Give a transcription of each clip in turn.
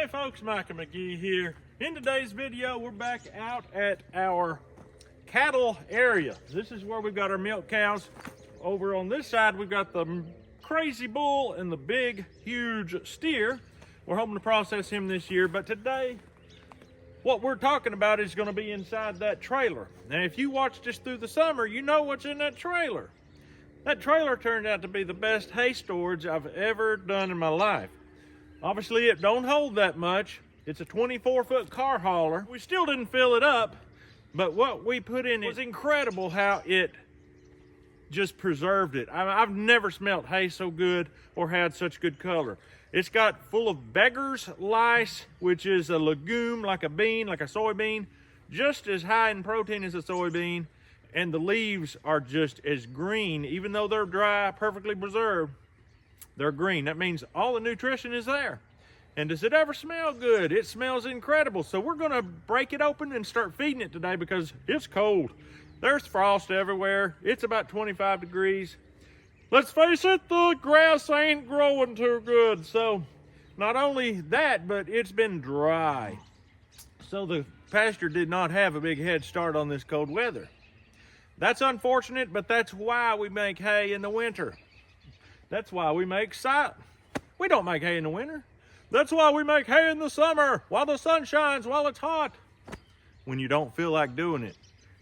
Hey folks, Mike and McGee here. In today's video, we're back out at our cattle area. This is where we've got our milk cows. Over on this side, we've got the crazy bull and the big, huge steer. We're hoping to process him this year, but today, what we're talking about is gonna be inside that trailer. Now, if you watched us through the summer, you know what's in that trailer. That trailer turned out to be the best hay storage I've ever done in my life. Obviously, it don't hold that much. It's a 24-foot car hauler. We still didn't fill it up, but what we put in it was incredible how it just preserved it. I've never smelt hay so good or had such good color. It's got full of BEGGARS lice, which is a legume, like a bean, like a soybean, just as high in protein as a soybean, and the leaves are just as green, even though they're dry, perfectly preserved. They're green. That means all the nutrition is there. And does it ever smell good? It smells incredible. So we're gonna break it open and start feeding it today because it's cold. There's frost everywhere. It's about 25 degrees. Let's face it, the grass ain't growing too good. So not only that, but it's been dry. So the pasture did not have a big head start on this cold weather. That's unfortunate, but that's why we make hay in the winter. That's why we make we don't make hay in the winter. That's why we make hay in the summer, while the sun shines, while it's hot, when you don't feel like doing it.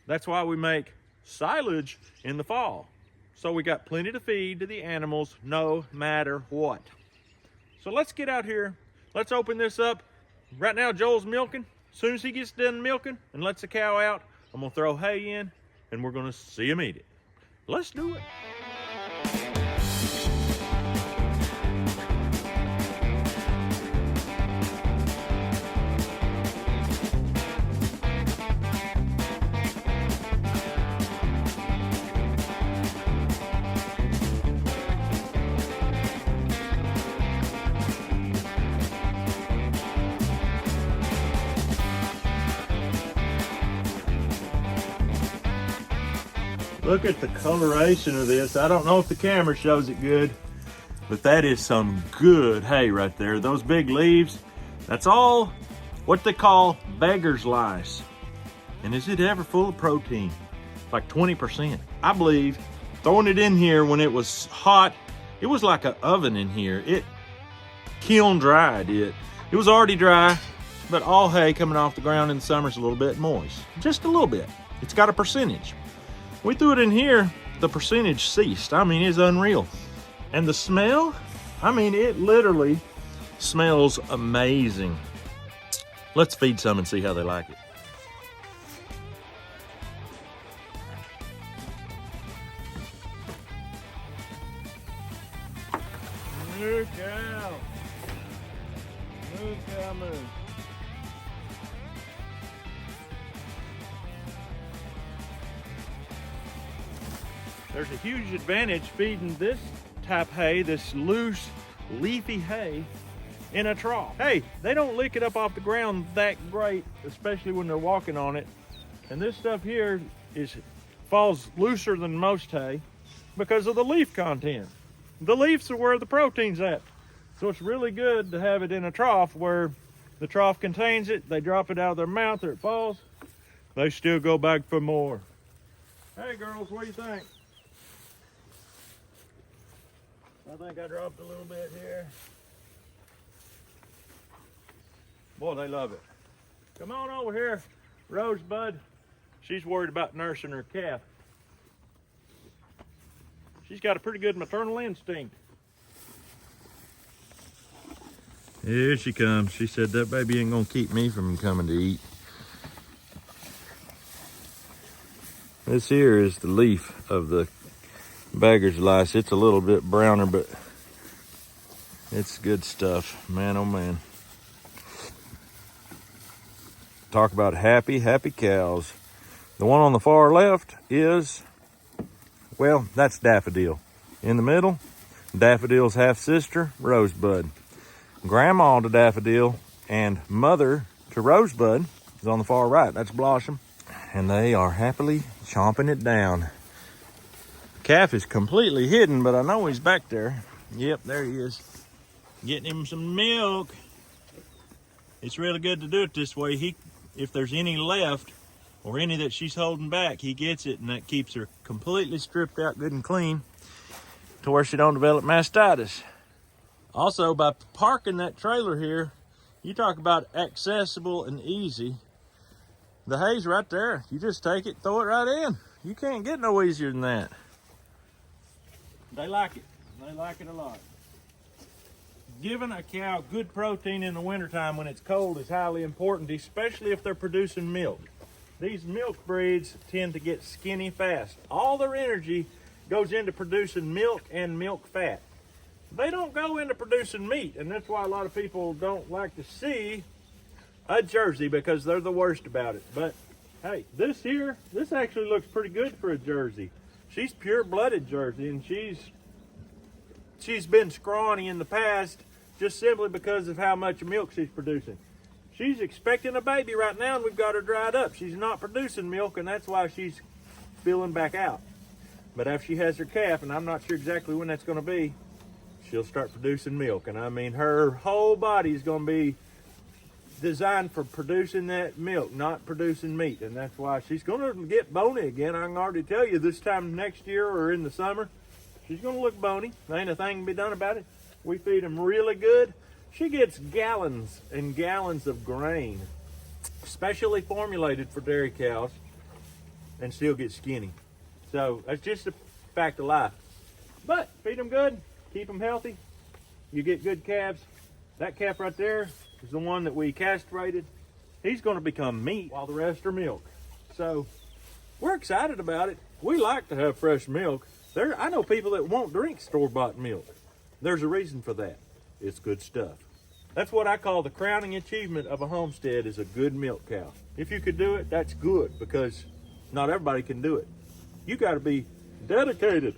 That's why we make silage in the fall. So we got plenty to feed to the animals, no matter what. So let's get out here. Let's open this up. Right now, Joel's milking. As soon as he gets done milking and lets the cow out, I'm gonna throw hay in and we're gonna see him eat it. Let's do it. Look at the coloration of this. I don't know if the camera shows it good, but that is some good hay right there. Those big leaves, that's all what they call BEGGARS lice. And is it ever full of protein? Like 20%. I believe throwing it in here when it was hot, it was like an oven in here. It kiln dried it. It was already dry, but all hay coming off the ground in the summer is a little bit moist. Just a little bit. It's got a percentage. We threw it in here, the percentage ceased. I mean, it's unreal. And the smell, I mean, it literally smells amazing. Let's feed some and see how they like it. Moo cow. Moo cow moo. There's a huge advantage feeding this type hay, this loose, leafy hay, in a trough. Hey, they don't lick it up off the ground that great, especially when they're walking on it. And this stuff here falls looser than most hay because of the leaf content. The leaves are where the protein's at. So it's really good to have it in a trough where the trough contains it, they drop it out of their mouth or it falls, they still go back for more. Hey girls, what do you think? I think I dropped a little bit here. Boy, they love it. Come on over here, Rosebud. She's worried about nursing her calf. She's got a pretty good maternal instinct. Here she comes. She said that baby ain't gonna keep me from coming to eat. This here is the leaf of the BEGGARS lice. It's a little bit browner, but it's good stuff. Man, oh man. Talk about happy, happy cows. The one on the far left is, well, that's Daffodil. In the middle, Daffodil's half-sister, Rosebud. Grandma to Daffodil and mother to Rosebud is on the far right. That's Blossom. And they are happily chomping it down. Calf is completely hidden, but I know he's back there. Yep, there he is. Getting him some milk. it's really good to do it this way. If there's any left or any that she's holding back, he gets it, and that keeps her completely stripped out good and clean to where she don't develop mastitis. Also, by parking that trailer here, you talk about accessible and easy. The hay's right there. You just take it, throw it right in. You can't get no easier than that. They like it. They like it a lot. Giving a cow good protein in the wintertime when it's cold is highly important, especially if they're producing milk. These milk breeds tend to get skinny fast. All their energy goes into producing milk and milk fat. They don't go into producing meat, and that's why a lot of people don't like to see a Jersey, because they're the worst about it. But hey, this actually looks pretty good for a Jersey. She's pure-blooded Jersey, and she's been scrawny in the past just simply because of how much milk she's producing. She's expecting a baby right now, and we've got her dried up. She's not producing milk, and that's why she's filling back out. But after she has her calf, and I'm not sure exactly when that's going to be, she'll start producing milk. And I mean, her whole body is going to be designed for producing that milk, not producing meat. And that's why she's going to get bony again. I can already tell you, this time next year or in the summer, she's going to look bony. There ain't a thing can be done about it. We feed them really good. She gets gallons and gallons of grain, specially formulated for dairy cows, and still get skinny. So that's just a fact of life. But feed them good, keep them healthy, you get good calves. That calf right there is the one that we castrated. He's going to become meat while the rest are milk. So we're excited about it. We like to have fresh milk. I know people that won't drink store-bought milk. There's a reason for that. It's good stuff. That's what I call the crowning achievement of a homestead, is a good milk cow. If you could do it, that's good, because not everybody can do it. You got to be dedicated.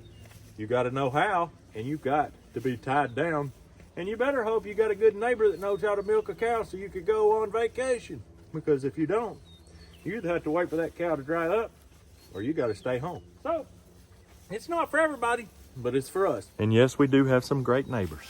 You got to know how, and you've got to be tied down. And you better hope you got a good neighbor that knows how to milk a cow so you could go on vacation. Because if you don't, you either have to wait for that cow to dry up, or you got to stay home. So it's not for everybody, but it's for us. And yes, we do have some great neighbors.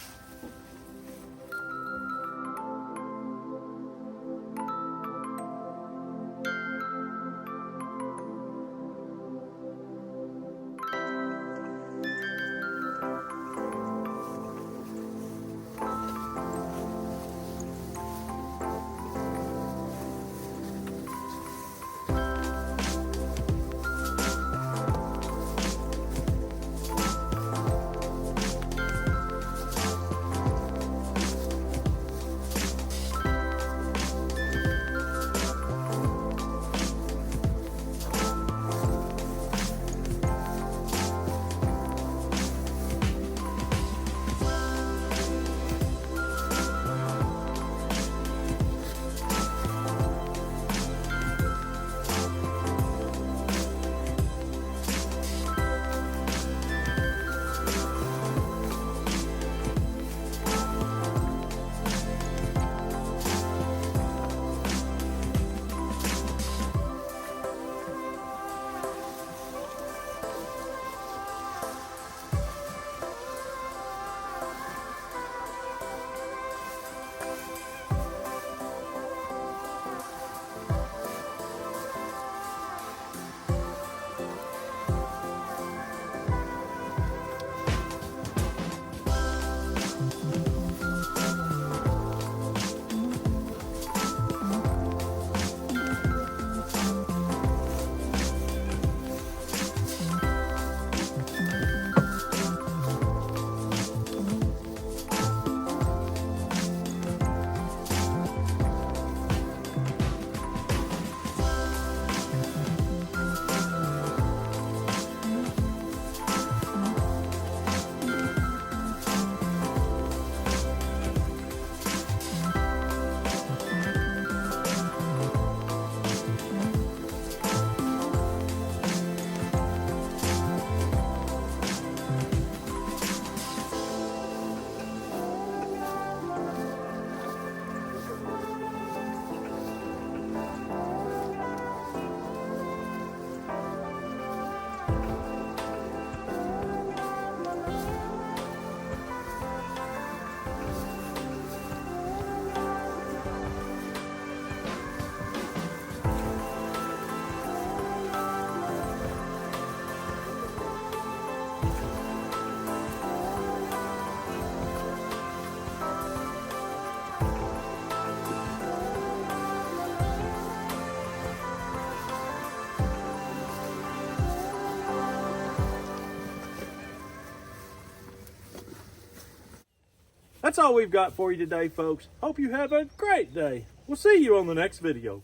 That's all we've got for you today, folks. Hope you have a great day. We'll see you on the next video.